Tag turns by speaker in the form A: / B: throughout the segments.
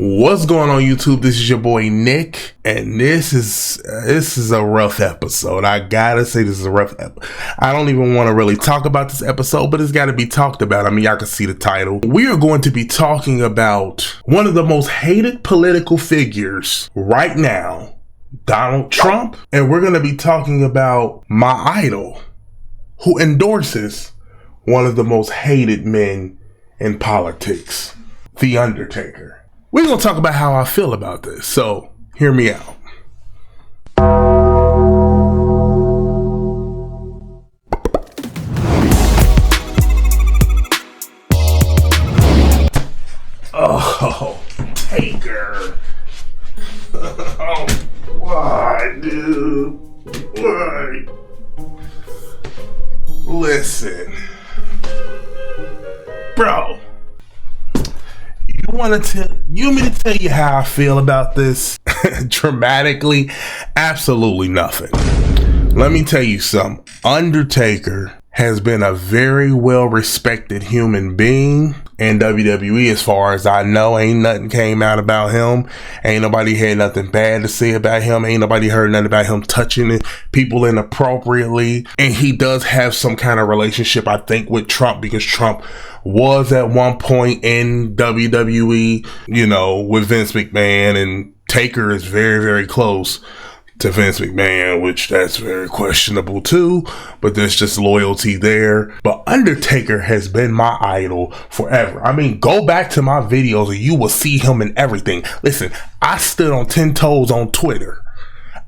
A: What's going on, YouTube? This is your boy Nick, and this is a rough episode. I gotta say, this is a rough episode. I don't even want to really talk about this episode, but it's got to be talked about. I mean, y'all can see the title. We are going to be talking about one of the most hated political figures right now, Donald Trump, and we're going to be talking about my idol, who endorses one of the most hated men in politics, The Undertaker. We're going to talk about how I feel about this, so hear me out. Oh, Taker. Oh, why, dude? Why? Listen. Bro. You want me to tell you how I feel about this? Dramatically? Absolutely nothing. Let me tell you something. Undertaker has been a very well-respected human being in WWE as far as I know. Ain't nothing came out about him. Ain't nobody had nothing bad to say about him. Ain't nobody heard nothing about him touching people inappropriately. And he does have some kind of relationship, I think, with Trump, because Trump was at one point in WWE, you know, with Vince McMahon, and Taker is very, very close to Vince McMahon, which that's very questionable too, but there's just loyalty there. But Undertaker has been my idol forever. I mean, go back to my videos and you will see him in everything. Listen, I stood on 10 toes on Twitter.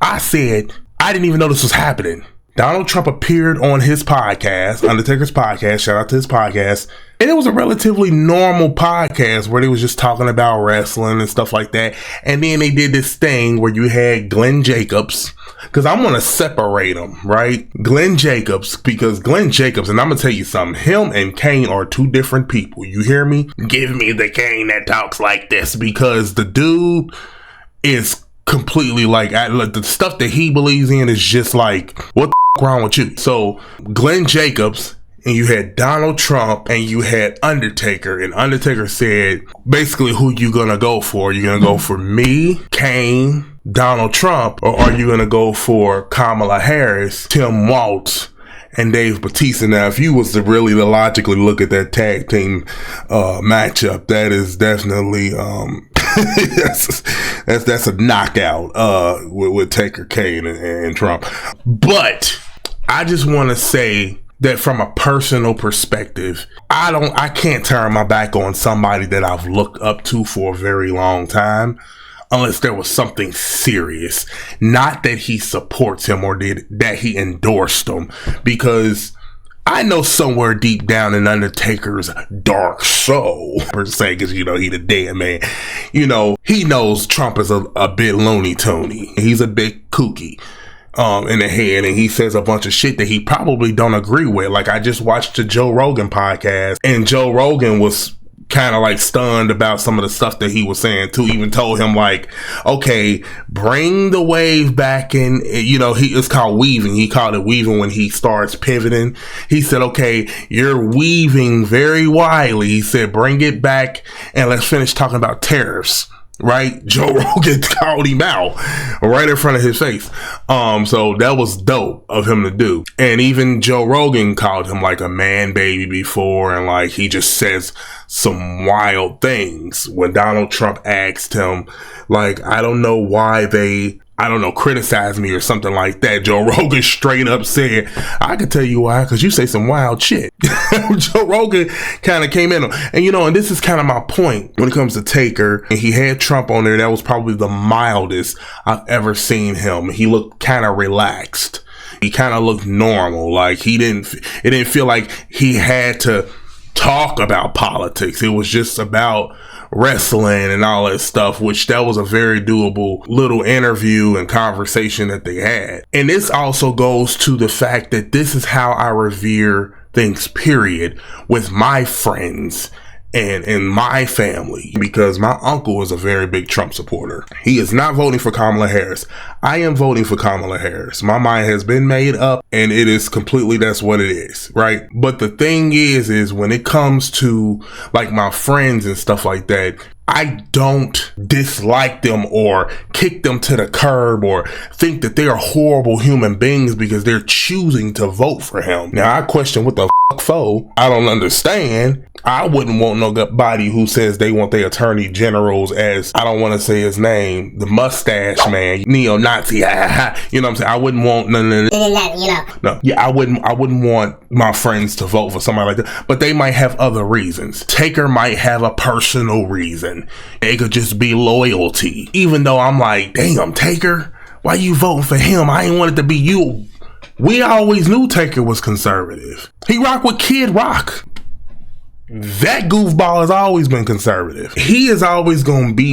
A: I said, I didn't even know this was happening. Donald Trump appeared on his podcast, Undertaker's podcast, shout out to his podcast, and it was a relatively normal podcast where they was just talking about wrestling and stuff like that. And then they did this thing where you had Glenn Jacobs, because I'm going to separate them, right? Glenn Jacobs, because Glenn Jacobs, and I'm going to tell you something, him and Kane are two different people. You hear me? Give me the Kane that talks like this, because the dude is completely like, the stuff that he believes in is just like, what the wrong with you? So Glenn Jacobs, and you had Donald Trump, and you had Undertaker, and Undertaker said basically, who you gonna go for? You gonna go for me, Kane, Donald Trump, or are you gonna go for Kamala Harris, Tim Waltz, and Dave Bautista? Now, if you was to really logically look at that tag team matchup, that is definitely that's a knockout with Taker, Kane, and Trump. But I just want to say that from a personal perspective, I can't turn my back on somebody that I've looked up to for a very long time, unless there was something serious. Not that he supports him or that he endorsed him, because I know somewhere deep down in Undertaker's dark soul, per se, because, you know, he the dead man, you know, he knows Trump is a bit loony-toony. He's a bit kooky in the head, and he says a bunch of shit that he probably don't agree with. Like, I just watched the Joe Rogan podcast, and Joe Rogan was kind of like stunned about some of the stuff that he was saying too. Even told him, like, okay, bring the wave back in. You know, it's called weaving. He called it weaving when he starts pivoting. He said, okay, you're weaving very widely. He said, bring it back and let's finish talking about tariffs. Right? Joe Rogan called him out right in front of his face. So that was dope of him to do. And even Joe Rogan called him like a man baby before, and like he just says some wild things. When Donald Trump asked him, like, I don't know why they criticize me or something like that, Joe Rogan straight up said, I can tell you why, because you say some wild shit. Joe Rogan kind of came in. And, you know, and this is kind of my point when it comes to Taker. And he had Trump on there. That was probably the mildest I've ever seen him. He looked kind of relaxed. He kind of looked normal. Like, it didn't feel like he had to talk about politics. It was just about wrestling and all that stuff, which that was a very doable little interview and conversation that they had. And this also goes to the fact that this is how I revere things, period, with my friends and in my family, because my uncle is a very big Trump supporter. He is not voting for Kamala Harris. I am voting for Kamala Harris. My mind has been made up, and it is completely, that's what it is, right? But the thing is when it comes to like my friends and stuff like that, I don't dislike them or kick them to the curb or think that they are horrible human beings because they're choosing to vote for him. Now, I question what the fuck for. I don't understand. I wouldn't want nobody who says they want their attorney generals as, I don't want to say his name, the mustache man, neo-Nazi. You know what I'm saying? I wouldn't want none of that, No, yeah, I wouldn't want my friends to vote for somebody like that, but they might have other reasons. Taker might have a personal reason. It could just be loyalty. Even though I'm like, damn, Taker, why you voting for him? I ain't want it to be you. We always knew Taker was conservative. He rocked with Kid Rock. That goofball has always been conservative. He is always going to be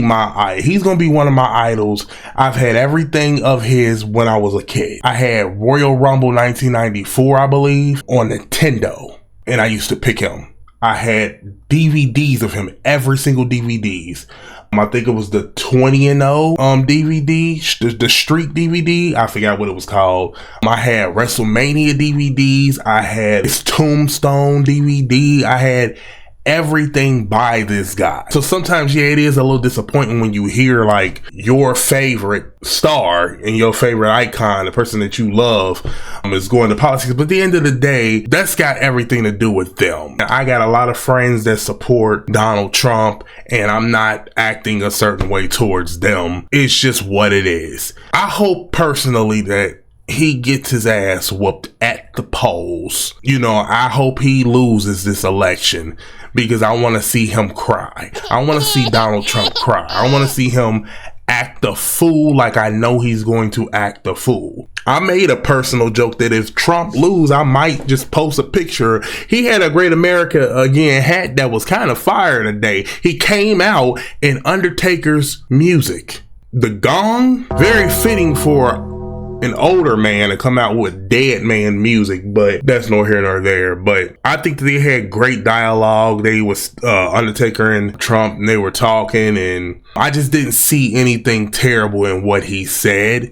A: he's going to be one of my idols. I've had everything of his when I was a kid. I had Royal Rumble 1994, I believe, on Nintendo, and I used to pick him. I had DVDs of him, every single DVDs. I think it was the 20-0 DVD, the Street DVD. I forgot what it was called. I had WrestleMania DVDs. I had his Tombstone DVD. I had everything by this guy. So sometimes, yeah, it is a little disappointing when you hear like your favorite star and your favorite icon, the person that you love, is going to politics. But at the end of the day, that's got everything to do with them. I got a lot of friends that support Donald Trump, and I'm not acting a certain way towards them. It's just what it is. I hope personally that he gets his ass whooped at the polls. I hope he loses this election because I want to see him cry. I want to see Donald Trump cry. I want to see him act the fool like I know he's going to act the fool. I made a personal joke that if Trump lose, I might just post a picture. He had a Great America Again hat that was kind of fire today. He came out in Undertaker's music. The gong, very fitting for an older man to come out with dead man music, but that's nor here nor there. But I think they had great dialogue. They was Undertaker and Trump, and they were talking, and I just didn't see anything terrible in what he said.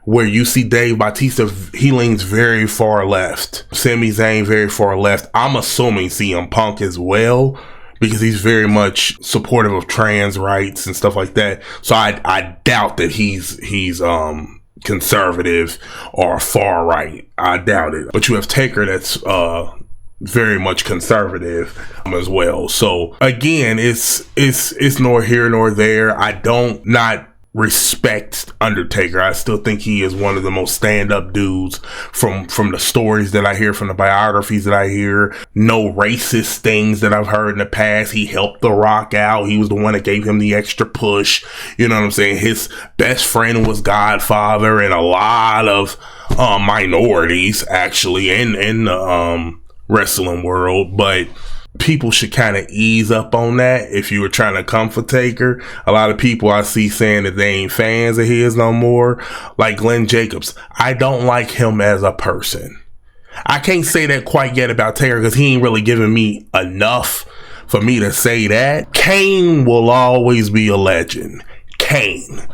A: Where you see Dave Bautista, he leans very far left. Sami Zayn very far left. I'm assuming CM Punk as well, because he's very much supportive of trans rights and stuff like that. So I doubt that he's conservative or far right. I doubt it. But you have Taker that's very much conservative as well. So again, it's nor here nor there. I don't not respect Undertaker. I still think he is one of the most stand-up dudes from the stories that I hear, from the biographies that I hear. No racist things that I've heard in the past. He helped The Rock out. He was the one that gave him the extra push. You know what I'm saying? His best friend was Godfather, and a lot of minorities actually in the wrestling world. But people should kind of ease up on that if you were trying to come for Taker. A lot of people I see saying that they ain't fans of his no more. Like Glenn Jacobs. I don't like him as a person. I can't say that quite yet about Taker because he ain't really giving me enough for me to say that. Kane will always be a legend. Kane.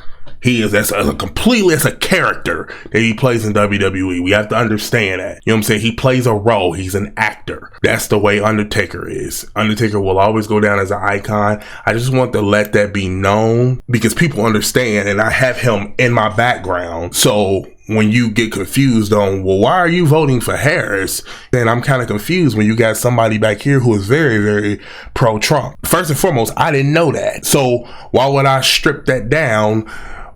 A: That's a character that he plays in WWE. We have to understand that. You know what I'm saying? He plays a role. He's an actor. That's the way Undertaker is. Undertaker will always go down as an icon. I just want to let that be known because people understand, and I have him in my background. So when you get confused on, well, why are you voting for Harris? Then I'm kind of confused when you got somebody back here who is very, very pro-Trump. First and foremost, I didn't know that. So why would I strip that down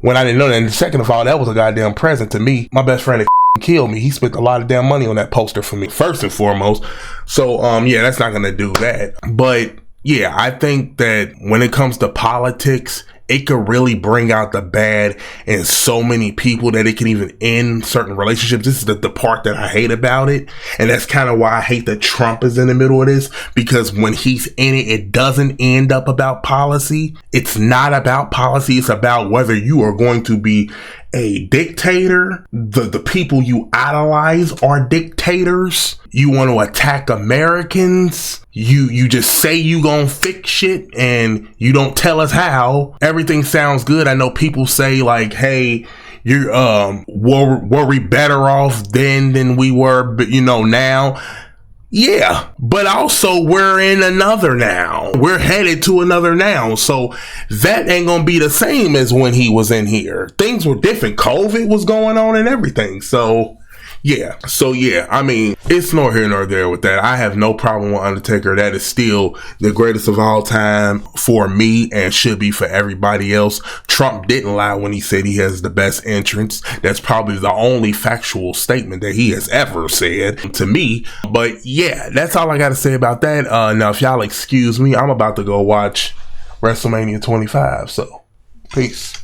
A: when I didn't know that? And second of all, that was a goddamn present to me. My best friend that killed me, he spent a lot of damn money on that poster for me, first and foremost. So, yeah, that's not going to do that. But yeah, I think that when it comes to politics, it could really bring out the bad in so many people that it can even end certain relationships. This is the part that I hate about it. And that's kind of why I hate that Trump is in the middle of this, because when he's in it, it doesn't end up about policy. It's not about policy. It's about whether you are going to be a dictator. The people you idolize are dictators. You want to attack Americans. You just say you gonna fix shit and you don't tell us how. Everything sounds good. I know people say like, hey, were we better off then than we were, but now? Yeah, but also we're in another now. We're headed to another now. So that ain't gonna be the same as when he was in here. Things were different. COVID was going on and everything. So yeah. I mean, it's nor here nor there with that. I have no problem with Undertaker. That is still the greatest of all time for me and should be for everybody else. Trump didn't lie when he said he has the best entrance. That's probably the only factual statement that he has ever said to me. But yeah, that's all I got to say about that. Now, if y'all excuse me, I'm about to go watch WrestleMania 25. So, peace.